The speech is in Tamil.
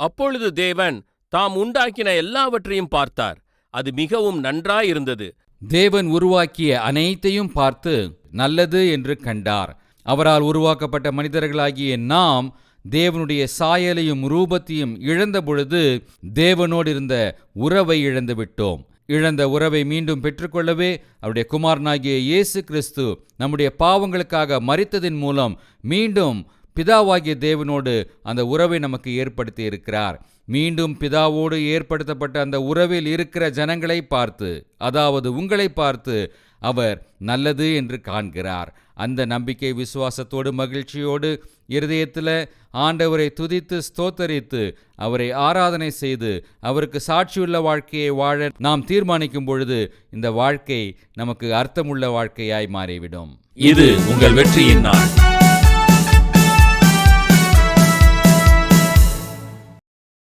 அப்பொழுது தேவன் தாம் உண்டாக்கின எல்லாவற்றையும் பார்த்தார். அது மிகவும் நன்றாயிருந்தது. தேவன் உருவாக்கிய அனைத்தையும் பார்த்து நல்லது என்று கண்டார். அவரால் உருவாக்கப்பட்ட மனிதர்களாகிய நாம் தேவனுடைய சாயலையும் ரூபத்தையும் இழந்த பொழுது தேவனோடு இருந்த உறவை இழந்து விட்டோம். இழந்த உறவை மீண்டும் பெற்றுக்கொள்ளவே அவருடைய குமாரனாகிய இயேசு கிறிஸ்து நம்முடைய பாவங்களுக்காக மரித்ததின் மூலம் மீண்டும் பிதாவாகிய தேவனோடு அந்த உறவை நமக்கு ஏற்படுத்தி இருக்கிறார். மீண்டும் பிதாவோடு ஏற்படுத்தப்பட்ட அந்த உறவில் இருக்கிற ஜனங்களை பார்த்து, அதாவது உங்களை பார்த்து அவர் நல்லது என்று காண்கிறார். அந்த நம்பிக்கை விசுவாசத்தோடு மகிழ்ச்சியோடு இருதயத்தில் ஆண்டவரை துதித்து ஸ்தோத்தரித்து அவரை ஆராதனை செய்து அவருக்கு சாட்சியுள்ள வாழ்க்கையை வாழ நாம் தீர்மானிக்கும் பொழுது இந்த வாழ்க்கை நமக்கு அர்த்தமுள்ள வாழ்க்கையாய் மாறிவிடும். இது உங்கள் வெற்றியின் நாள்.